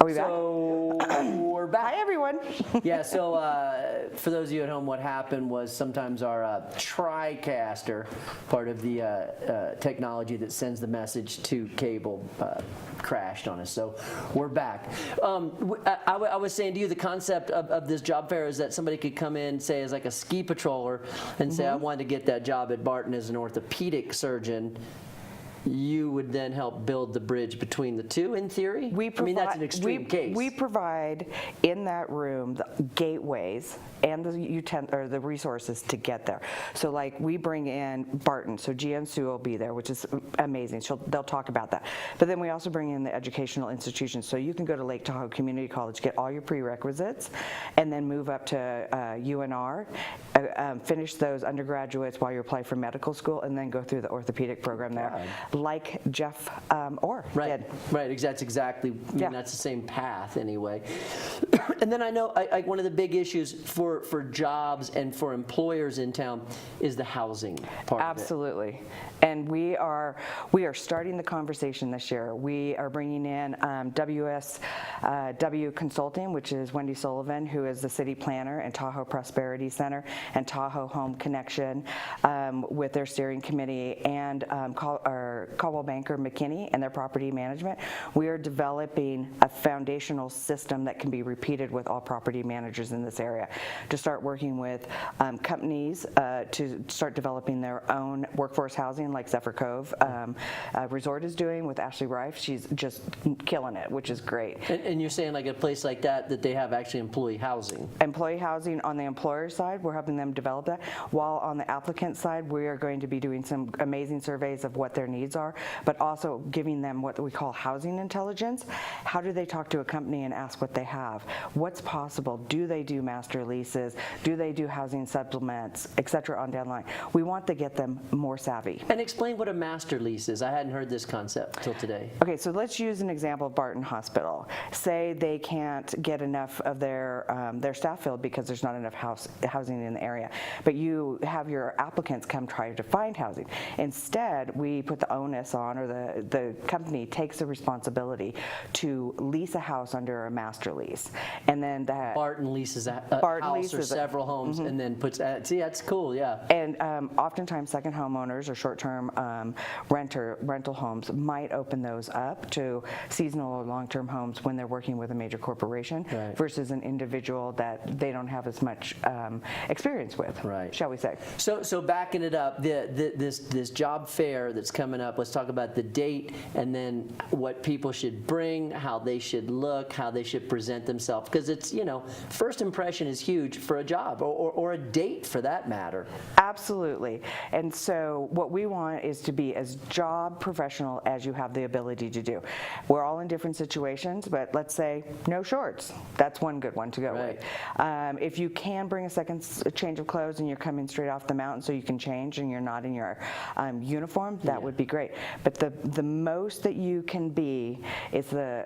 Are we back? So we're back. Hi, everyone. Yeah, so for those of you at home, what happened was sometimes our TriCaster, part of the technology that sends the message to cable, crashed on us. So we're back. I was saying to you, the concept of this job fair is that somebody could come in, say, as like a ski patroller and say, I wanted to get that job at Barton as an orthopedic surgeon. You would then help build the bridge between the two, in theory? I mean, that's an extreme case. We provide in that room the gateways and the resources to get there. So, like, we bring in Barton, so Gian Sue will be there, which is amazing. They'll talk about that. But then we also bring in the educational institutions. So you can go to Lake Tahoe Community College, get all your prerequisites, and then move up to UNR, finish those undergraduates while you apply for medical school, and then go through the orthopedic program there. Like Jeff Orr did. Right, that's exactly, I mean, that's the same path anyway. And then I know one of the big issues for jobs and for employers in town is the housing part Absolutely. of it. And we are starting the conversation this year. We are bringing in WSW Consulting, which is Wendy Sullivan, who is the city planner, and Tahoe Prosperity Center and Tahoe Home Connection with their steering committee, and Caldwell Banker McKinney and their property management. We are developing a foundational system that can be repeated with all property managers in this area to start working with companies to start developing their own workforce housing, like Zephyr Cove Resort is doing with Ashley Rife. She's just killing it, which is great. And you're saying, like, a place like that they have actually employee housing? Employee housing on the employer side, we're helping them develop that. While on the applicant side, we are going to be doing some amazing surveys of what their needs are, but also giving them what we call housing intelligence. How do they talk to a company and ask what they have? What's possible? Do they do master leases? Do they do housing supplements, et cetera, on down the line? We want to get them more savvy. And explain what a master lease is. I hadn't heard this concept till today. Okay, so let's use an example of Barton Hospital. Say they can't get enough of their staff filled because there's not enough housing in the area, but you have your applicants come try to find housing. Instead, we put the onus on, or the company takes the responsibility to lease a house under a master lease, and then that Barton leases a house or several homes, and then puts. See, that's cool, yeah. And oftentimes, second homeowners or short-term rental homes might open those up to seasonal or long-term homes when they're working with a major corporation, versus an individual that they don't have as much experience with, shall we say? So backing it up, this job fair that's coming up. Let's talk about the date, and then what people should bring, how they should look, how they should present themselves, because it's, first impression is huge for a job or a date for that matter. Absolutely. And so what we want is to be as job professional as you have the ability to do. We're all in different situations, but let's say no shorts. That's one good one to go with. If you can bring a second change of clothes and you're coming straight off the mountain so you can change and you're not in your uniform, that would be great. But the most that you can be is the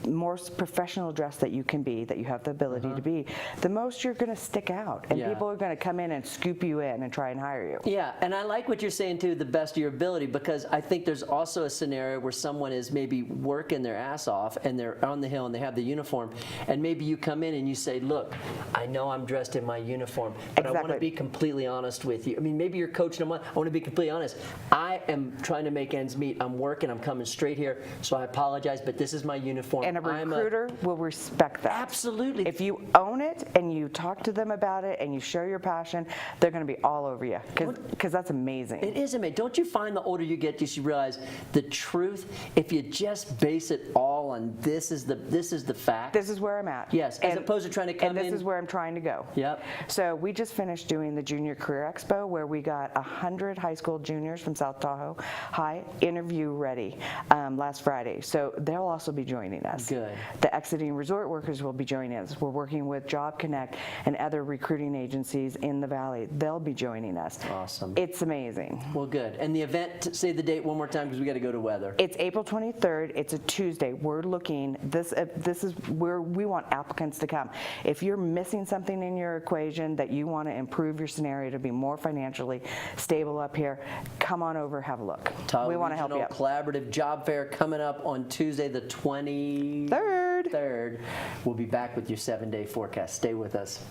most professional dress that you can be, that you have the ability to be, the most you're going to stick out, and people are going to come in and scoop you in and try and hire you. Yeah, and I like what you're saying too, the best of your ability, because I think there's also a scenario where someone is maybe working their ass off and they're on the hill and they have the uniform, and maybe you come in and you say, look, I know I'm dressed in my uniform, but I want to be completely honest with you. I mean, maybe you're coaching them on, I want to be completely honest. I am trying to make ends meet. I'm working, I'm coming straight here, so I apologize, but this is my uniform. And a recruiter will respect that. Absolutely. If you own it and you talk to them about it and you show your passion, they're going to be all over you, because that's amazing. It is amazing. Don't you find the older you get, you should realize the truth, if you just base it all on this is the fact. This is where I'm at. Yes, as opposed to trying to come in. And this is where I'm trying to go. Yep. So we just finished doing the Junior Career Expo, where we got 100 high school juniors from South Tahoe High interview ready last Friday. So they'll also be joining us. Good. The exiting resort workers will be joining us. We're working with Job Connect and other recruiting agencies in the Valley. They'll be joining us. Awesome. It's amazing. Well, good. And the event, say the date one more time, because we got to go to weather. It's April 23rd. It's a Tuesday. We're looking, this is where we want applicants to come. If you're missing something in your equation that you want to improve your scenario to be more financially stable up here, come on over, have a look. look. Tahoe We want to help you Regional out. Collaborative Job Fair coming up on Tuesday the 23rd. We'll be back with your 7-day forecast. Stay with us.